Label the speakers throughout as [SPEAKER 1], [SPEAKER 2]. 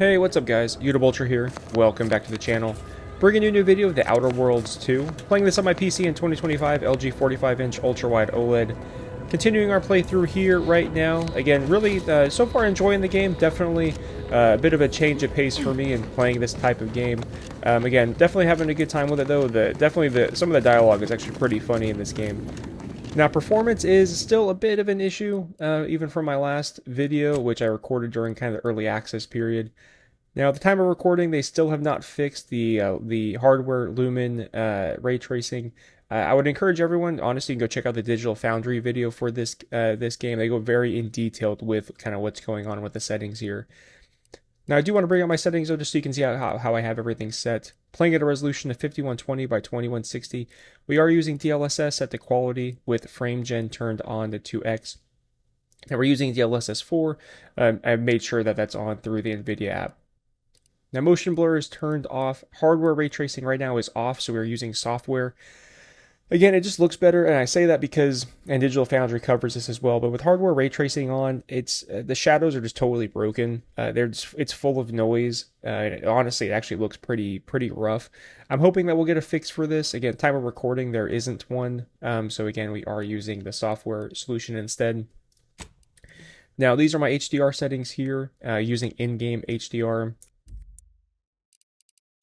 [SPEAKER 1] Hey, what's up guys? UltraGear here. Welcome back to the channel. Bringing you a new video of The Outer Worlds 2. Playing this on my PC in 2025 LG 45-inch ultra-wide OLED. Continuing our playthrough here right now. Again, really, so far enjoying the game. Definitely a bit of a change of pace for me in playing this type of game. Again, definitely having a good time with it though. Some of the dialogue is actually pretty funny in this game. Now, performance is still a bit of an issue, even from my last video, which I recorded during kind of the early access period. Now, at the time of recording, they still have not fixed the hardware lumen ray tracing. I would encourage everyone, honestly, to go check out the Digital Foundry video for this game. They go very in detailed with kind of what's going on with the settings here. Now, I do want to bring up my settings though, just so you can see how I have everything set. Playing at a resolution of 5120 by 2160. We are using DLSS set to quality with frame gen turned on to 2x. Now, we're using DLSS 4. I've made sure that that's on through the NVIDIA app. Now, motion blur is turned off. Hardware ray tracing right now is off, so we're using software. Again, it just looks better, and I say that because, and Digital Foundry covers this as well, but with hardware ray tracing on, it's the shadows are just totally broken. It's full of noise. Honestly, it actually looks pretty rough. I'm hoping that we'll get a fix for this. Again, time of recording, there isn't one. So again, we are using the software solution instead. Now, these are my HDR settings here, using in-game HDR.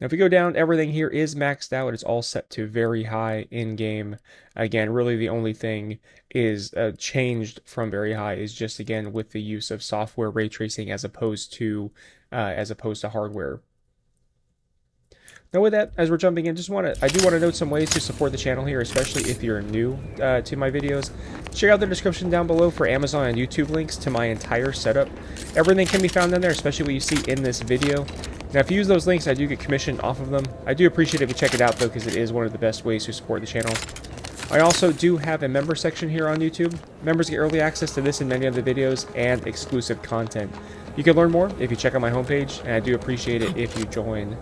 [SPEAKER 1] Now, if we go down, everything here is maxed out. It's all set to very high in-game. Again, really the only thing is changed from very high is just, again, with the use of software ray tracing as opposed to hardware. Now, with that, as we're jumping in, I do want to note some ways to support the channel here, especially if you're new to my videos. Check out the description down below for Amazon and YouTube links to my entire setup. Everything can be found in there, especially what you see in this video. Now, if you use those links, I do get commission off of them. I do appreciate it if you check it out, though, because it is one of the best ways to support the channel. I also do have a member section here on YouTube. Members get early access to this and many other videos and exclusive content. You can learn more if you check out my homepage, and I do appreciate it if you join.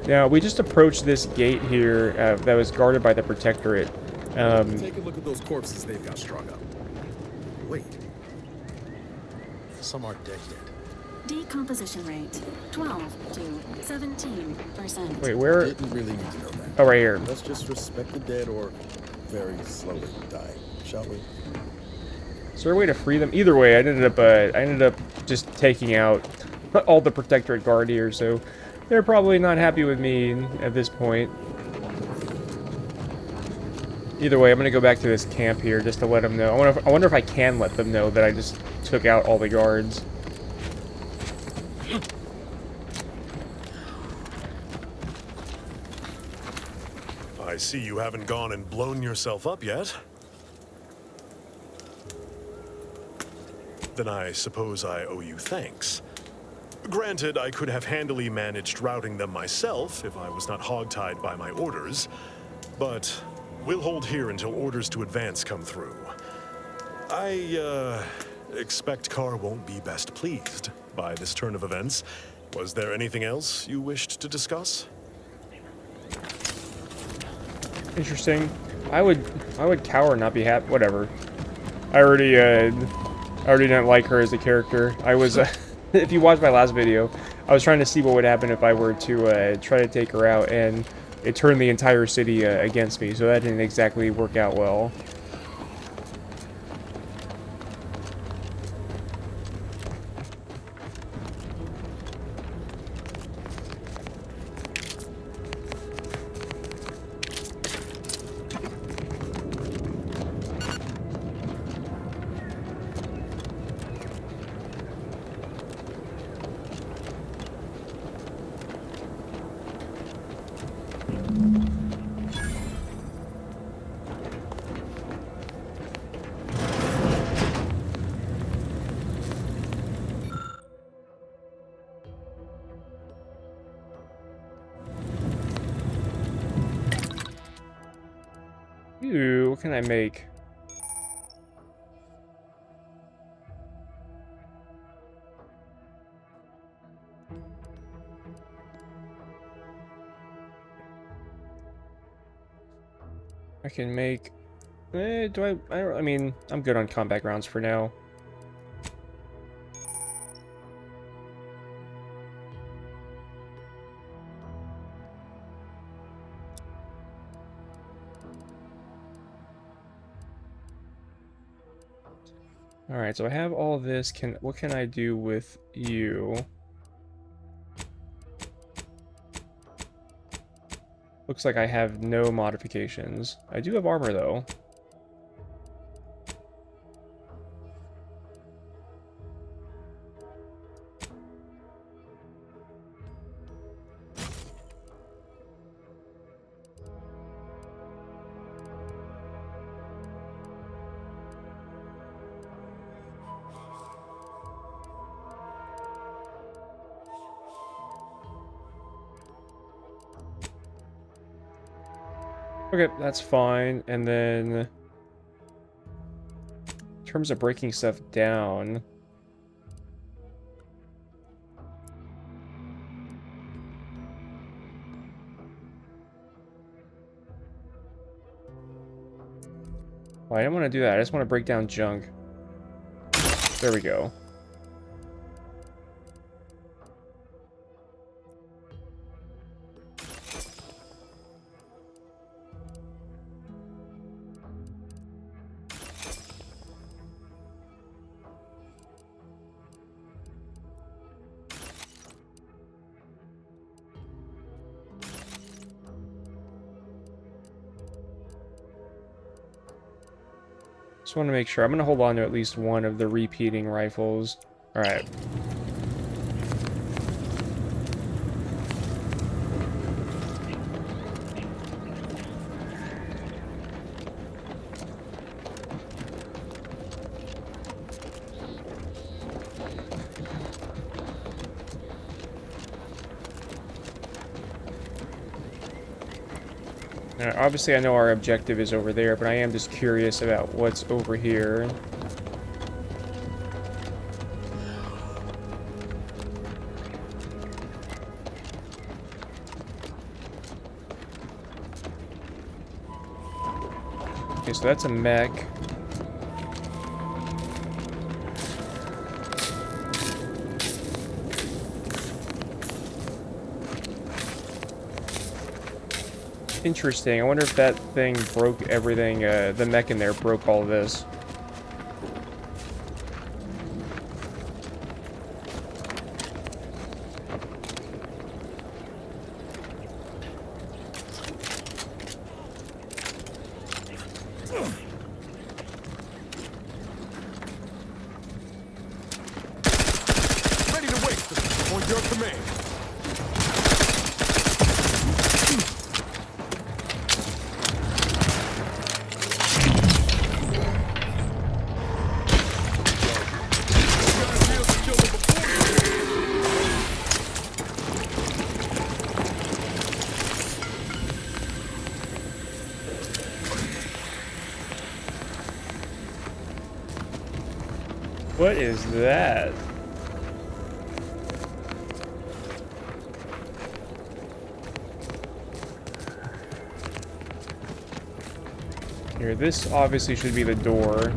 [SPEAKER 1] Now, we just approached this gate here that was guarded by the Protectorate.
[SPEAKER 2] Take a look at those corpses they've got strung up. Wait. Some are dead yet.
[SPEAKER 3] Decomposition rate 12 to 17%.
[SPEAKER 1] Wait, where?
[SPEAKER 2] Didn't really need to know that.
[SPEAKER 1] Oh, right here.
[SPEAKER 2] Let's just respect the dead or very slowly die, shall we?
[SPEAKER 1] Is there a way to free them? Either way, I ended up just taking out all the Protectorate guard here, so they're probably not happy with me at this point. Either way, I'm gonna go back to this camp here just to let them know. I wonder if I can let them know that I just took out all the guards.
[SPEAKER 4] I see you haven't gone and blown yourself up yet. Then I suppose I owe you thanks. Granted, I could have handily managed routing them myself if I was not hogtied by my orders, but we'll hold here until orders to advance come through. I, expect Carr won't be best pleased by this turn of events. Was there anything else you wished to discuss?
[SPEAKER 1] Interesting. I would cower and not be happy. Whatever. I already didn't like her as a character. I was, if you watched my last video, I was trying to see what would happen if I were to try to take her out, and it turned the entire city against me. So that didn't exactly work out well. Ooh, what can I make? I can make... I mean, I'm good on combat grounds for now. Alright, so I have all of this. What can I do with you? Looks like I have no modifications. I do have armor, though. Okay, that's fine. And then, in terms of breaking stuff down, well, I didn't want to do that. I just want to break down junk. There we go. Just want to make sure. I'm going to hold on to at least one of the repeating rifles. Alright. Obviously, I know our objective is over there, but I am just curious about what's over here. Okay, so that's a mech. Interesting. I wonder if that thing broke everything, the mech in there broke all this.
[SPEAKER 4] Ready to wait. On your command.
[SPEAKER 1] What is that? Here, this obviously should be the door.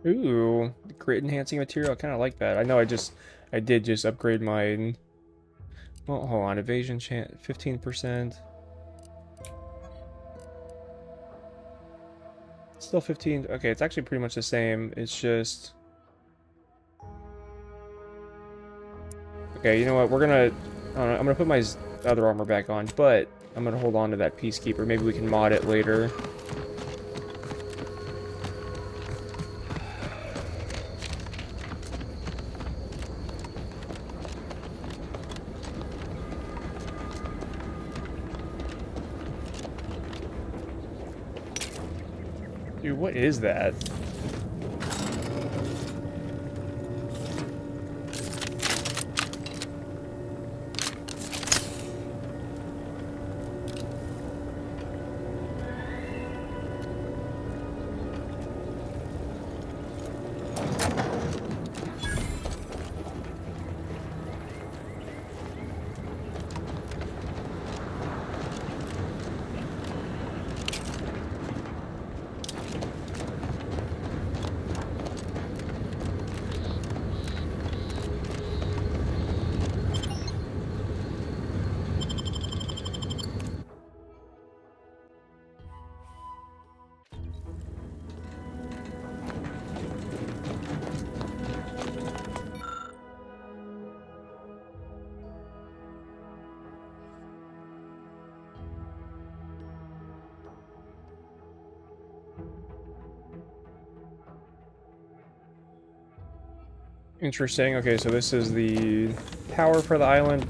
[SPEAKER 1] Ooh, grid enhancing material. I kind of like that. I know I did just upgrade my. Well, hold on. Evasion chance 15%. Still 15. Okay, it's actually pretty much the same. It's just. Okay, you know what? We're gonna. I don't know, I'm gonna put my other armor back on, but I'm gonna hold on to that Peacekeeper. Maybe we can mod it later. Dude, what is that? Interesting. Okay, so this is the power for the island.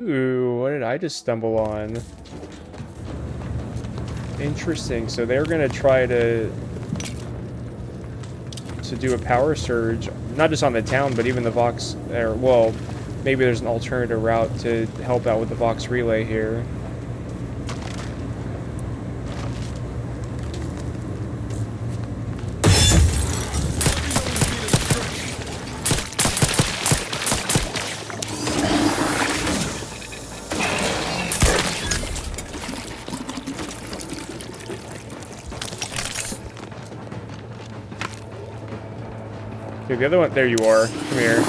[SPEAKER 1] Ooh, what did I just stumble on? Interesting. So they're gonna try to do a power surge, not just on the town, but even the Vox. Or well, maybe there's an alternative route to help out with the Vox relay here. Okay, the other one, there you are. Come here.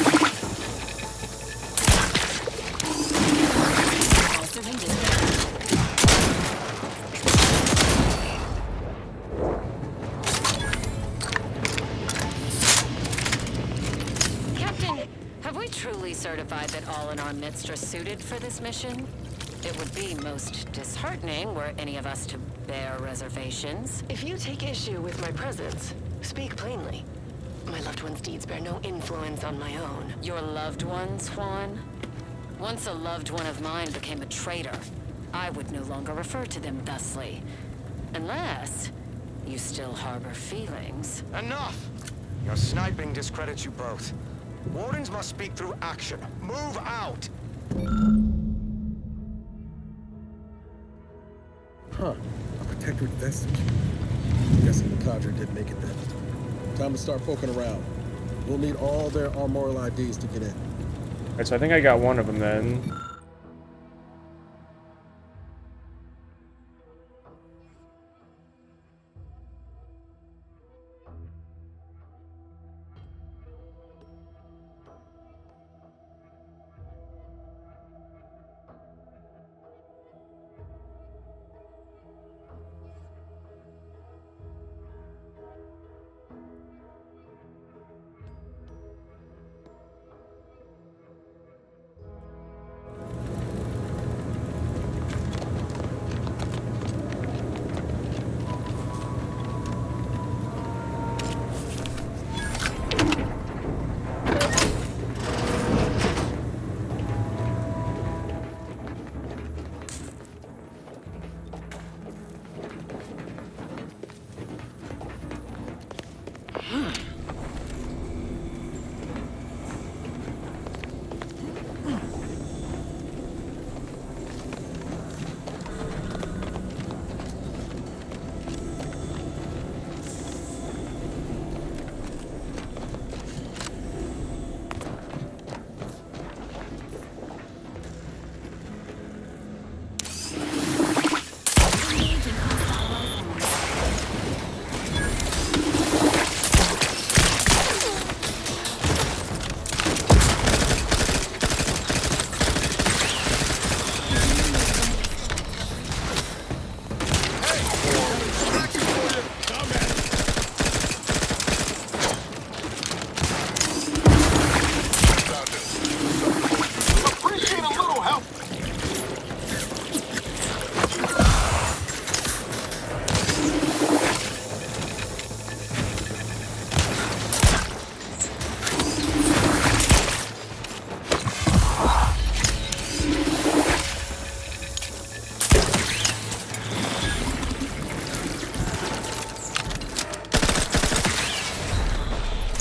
[SPEAKER 5] Captain, have we truly certified that all in our midst are suited for this mission? It would be most disheartening were any of us to bear reservations.
[SPEAKER 6] If you take issue with my presence, speak plainly. My loved one's deeds bear no influence on my own.
[SPEAKER 5] Your loved ones, Juan? Once a loved one of mine became a traitor, I would no longer refer to them thusly. Unless you still harbor feelings.
[SPEAKER 7] Enough! Your sniping discredits you both. Wardens must speak through action. Move out!
[SPEAKER 2] Huh. A protectorate vestige. Guessing the cadre didn't make it then. Time to start poking around. We'll need all their armorial IDs to get in.
[SPEAKER 1] Alright, so I think I got one of them then.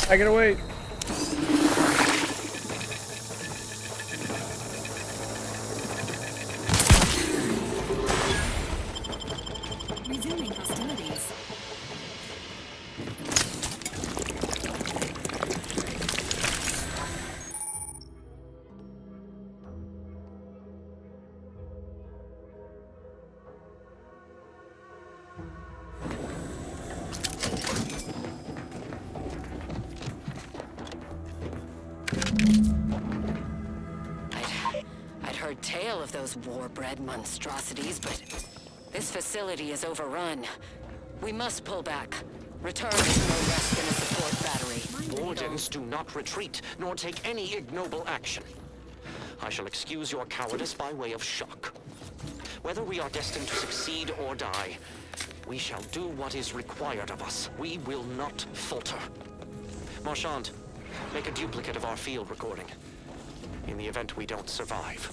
[SPEAKER 1] I gotta wait.
[SPEAKER 3] Resuming hostilities.
[SPEAKER 5] tail of those war-bred monstrosities, but this facility is overrun. We must pull back. Return is no less than a support battery.
[SPEAKER 7] Wardens do not retreat, nor take any ignoble action. I shall excuse your cowardice by way of shock. Whether we are destined to succeed or die, we shall do what is required of us. We will not falter. Marchand, make a duplicate of our field recording. In the event we don't survive.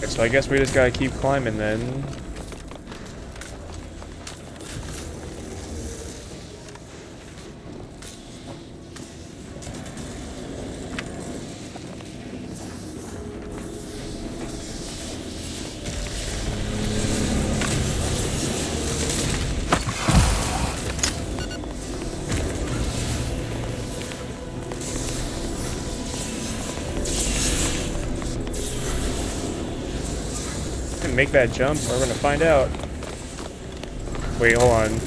[SPEAKER 1] So I guess we just gotta keep climbing then. Make that jump, we're gonna find out. Wait, hold on.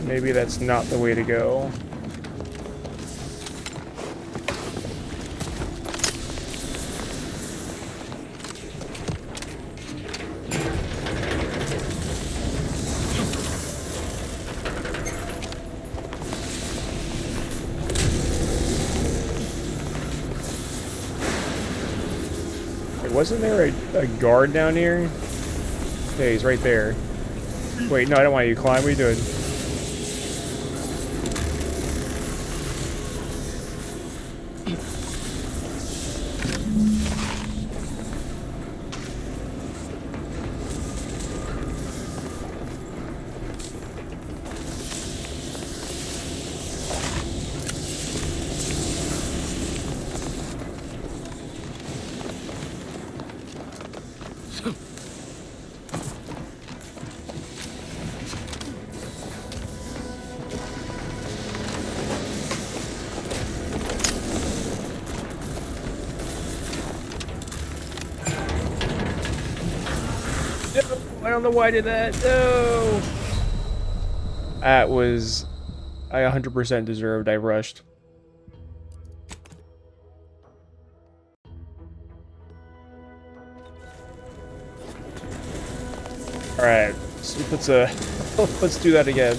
[SPEAKER 1] Maybe that's not the way to go. Wasn't there a guard down here? Yeah, he's right there. Wait, no, I don't want you to climb. What are you doing? I don't know why I did that. No. That was... I 100% deserved. I rushed. Alright. So let's do that again.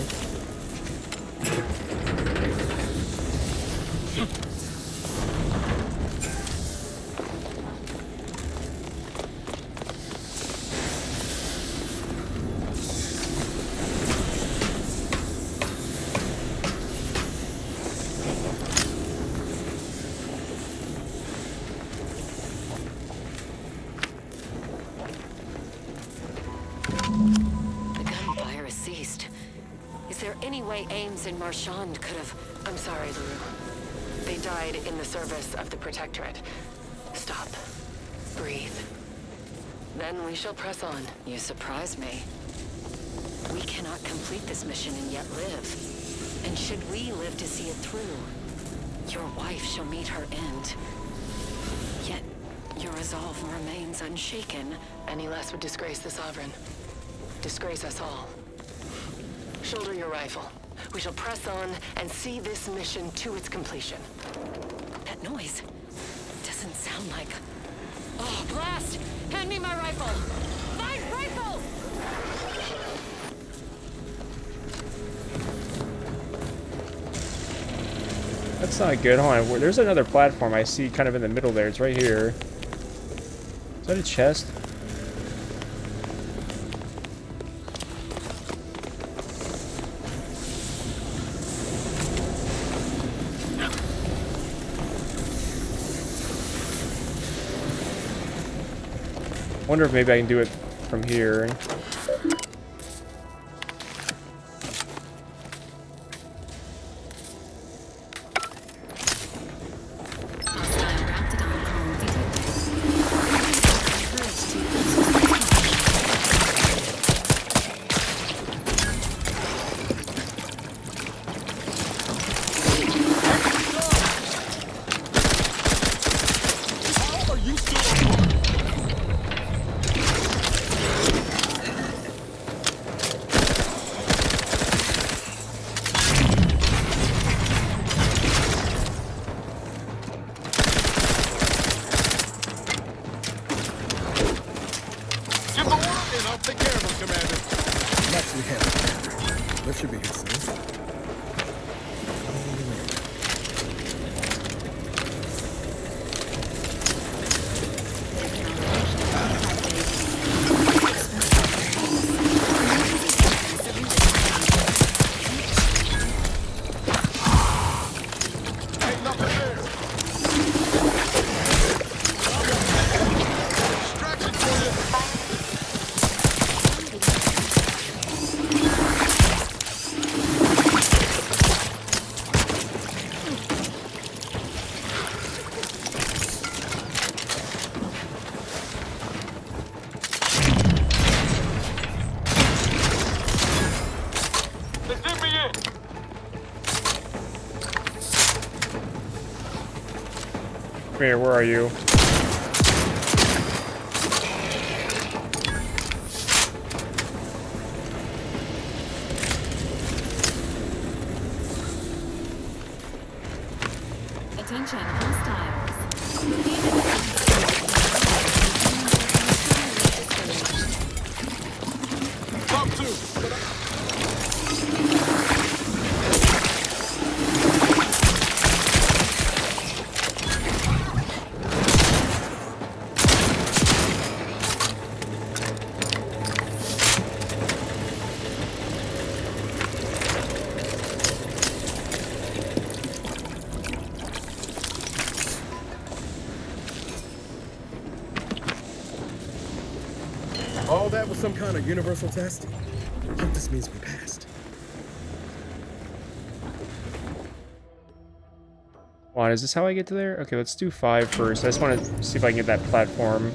[SPEAKER 5] And Marchand could have...
[SPEAKER 6] I'm sorry, Lulu. They died in the service of the Protectorate. Stop. Breathe. Then we shall press on.
[SPEAKER 5] You surprise me. We cannot complete this mission and yet live. And should we live to see it through, Your wife shall meet her end. Yet, your resolve remains unshaken.
[SPEAKER 6] Any less would disgrace the Sovereign. Disgrace us all. Shoulder your rifle. We shall press on and see this mission to its completion.
[SPEAKER 5] That noise doesn't sound like... Oh, blast! Hand me my rifle! My rifle!
[SPEAKER 1] That's not good. Hold on. There's another platform I see kind of in the middle there. It's right here. Is that a chest? Wonder if maybe I can do it from here. Here, where are you?
[SPEAKER 3] Attention, hostiles.
[SPEAKER 2] Top two. All that was some kind of universal test? I think this means we passed.
[SPEAKER 1] Hold on, is this how I get to there? Okay, let's do 5 first. I just want to see if I can get that platform.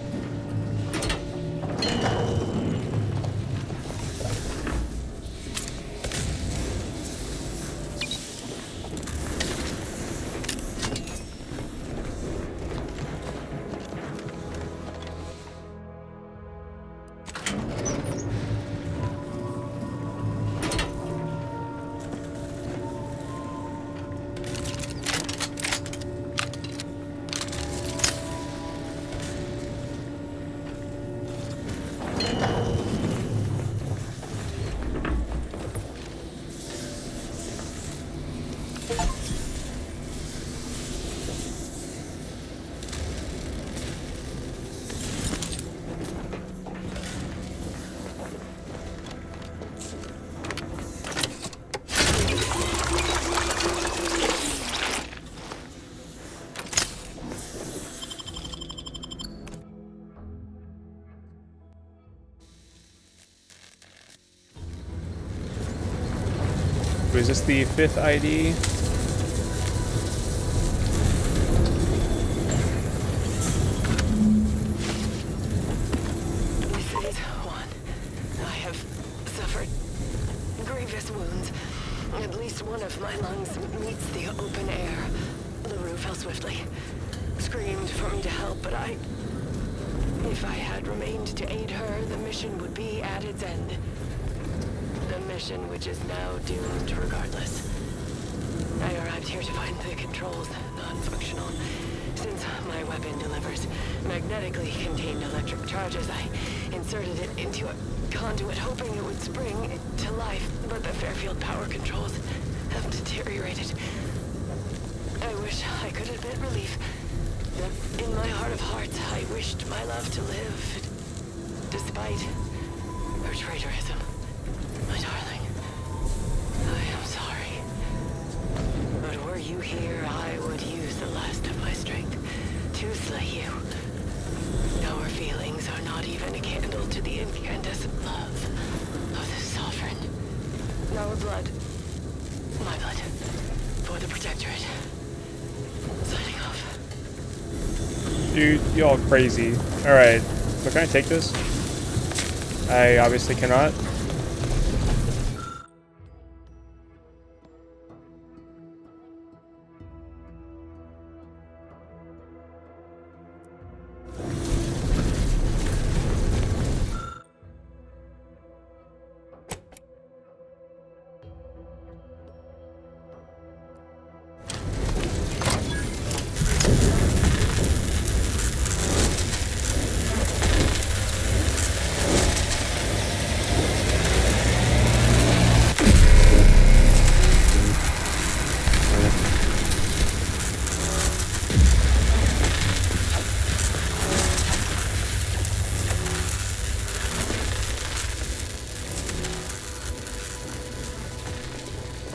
[SPEAKER 1] Is this the 5th ID?
[SPEAKER 6] This is one. I have suffered grievous wounds. At least one of my lungs meets the open air. trying to help, but if I had remained to aid her, the mission would be at its end. The mission which is now doomed regardless. I arrived here to find the controls non-functional. Since my weapon delivers magnetically contained electric charges, I inserted it into a conduit hoping it would spring to life, but the Fairfield power controls have deteriorated. I wish I could admit relief. That in my heart of hearts, I wished my love to live, despite her traitorism. My darling, I am sorry. But were you here, I would use the last of my strength to slay you. Our feelings are not even a candle to the incandescent love of the Sovereign. Our blood, my blood, for the Protectorate. Signing off.
[SPEAKER 1] Dude, y'all crazy. Alright, so can I take this? I obviously cannot.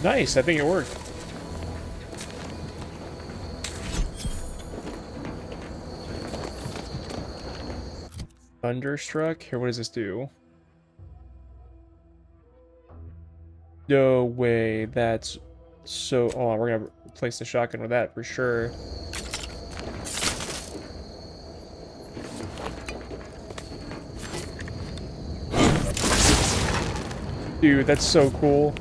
[SPEAKER 1] Nice, I think it worked. Thunderstruck? Here, what does this do? No way, that's so... Oh, we're gonna replace the shotgun with that for sure. Dude, that's so cool.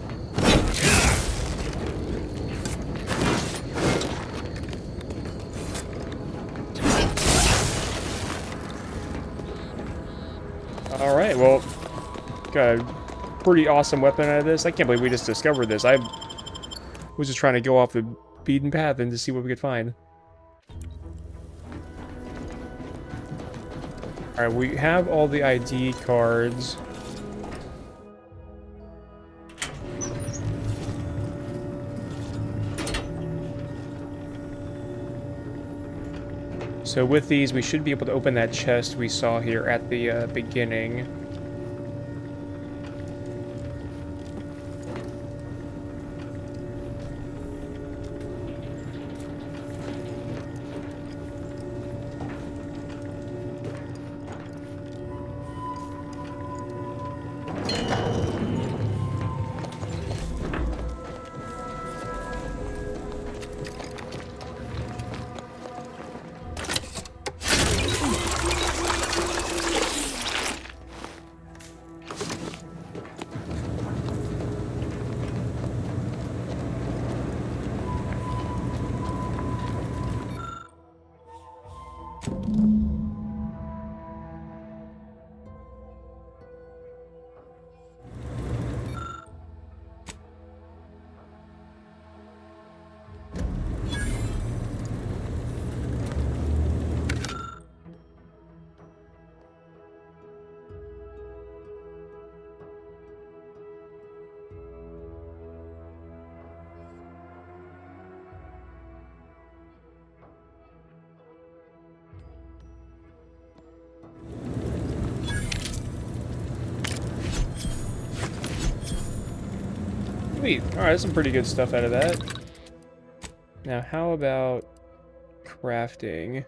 [SPEAKER 1] Alright, well, got a pretty awesome weapon out of this. I can't believe we just discovered this. I was just trying to go off the beaten path and to see what we could find. Alright, we have all the ID cards. So with these, we should be able to open that chest we saw here at the beginning. Sweet. Alright, some pretty good stuff out of that. Now, how about crafting?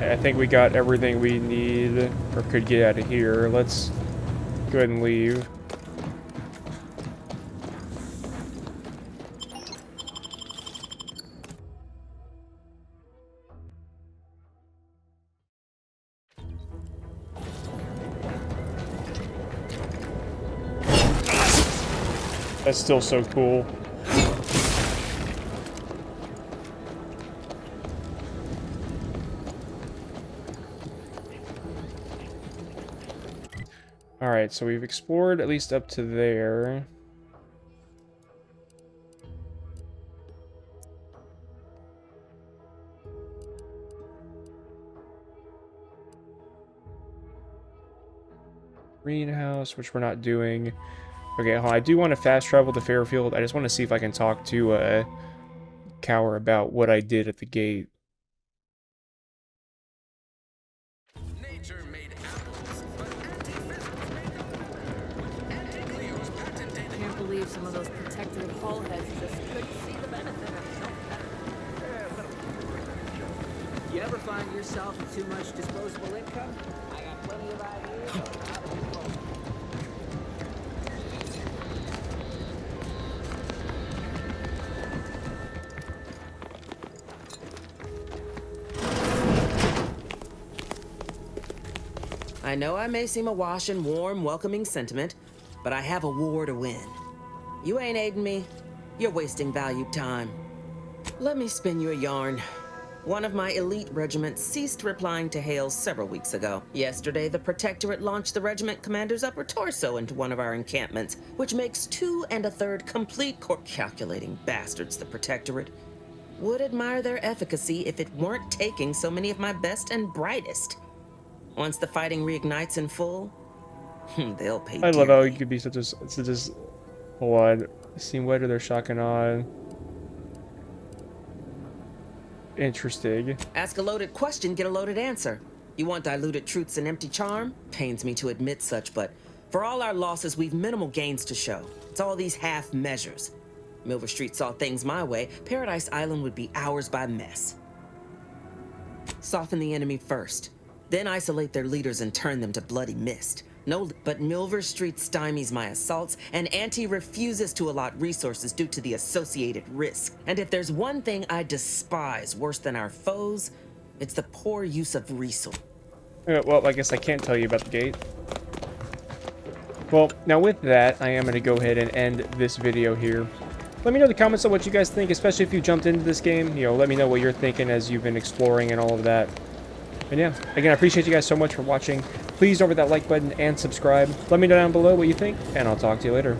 [SPEAKER 1] I think we got everything we need or could get out of here. Let's go ahead and leave. That's still so cool. Alright, so we've explored at least up to there. Greenhouse, which we're not doing. Okay, hold on. I do want to fast travel to Fairfield. I just want to see if I can talk to Cower about what I did at the gate.
[SPEAKER 8] Nature made apples, but anti-physics made them. Anti-Cleo's patented.
[SPEAKER 3] I can't believe some of those protectorate hull heads just couldn't see the benefit of something.
[SPEAKER 9] You ever find yourself with too much disposable income? I got plenty of ideas on how to explode. I know I may seem awash in warm, welcoming sentiment, but I have a war to win. You ain't aiding me. You're wasting valued time. Let me spin you a yarn. One of my elite regiments ceased replying to hails several weeks ago. Yesterday, the Protectorate launched the regiment commander's upper torso into one of our encampments, which makes 2 1/3 complete calculating bastards, the Protectorate. Would admire their efficacy if it weren't taking so many of my best and brightest. Once the fighting reignites in full, they'll pay
[SPEAKER 1] I love how
[SPEAKER 9] dearly.
[SPEAKER 1] you could be such a hold on. Seem wet or they're shotgun on. Interesting.
[SPEAKER 9] Ask a loaded question, get a loaded answer. You want diluted truths and empty charm? Pains me to admit such, but for all our losses, we've minimal gains to show. It's all these half measures. Milver Street saw things my way, Paradise Island would be ours by mess. Soften the enemy first, then isolate their leaders and turn them to bloody mist. No, but Milver Street stymies my assaults, and Auntie refuses to allot resources due to the associated risk. And if there's one thing I despise worse than our foes, it's the poor use of resources.
[SPEAKER 1] Well, I guess I can't tell you about the gate. Well, now with that, I am going to go ahead and end this video here. Let me know in the comments on what you guys think, especially if you jumped into this game. You know, let me know what you're thinking as you've been exploring and all of that. And yeah, again, I appreciate you guys so much for watching. Please don't forget that like button and subscribe. Let me know down below what you think, and I'll talk to you later.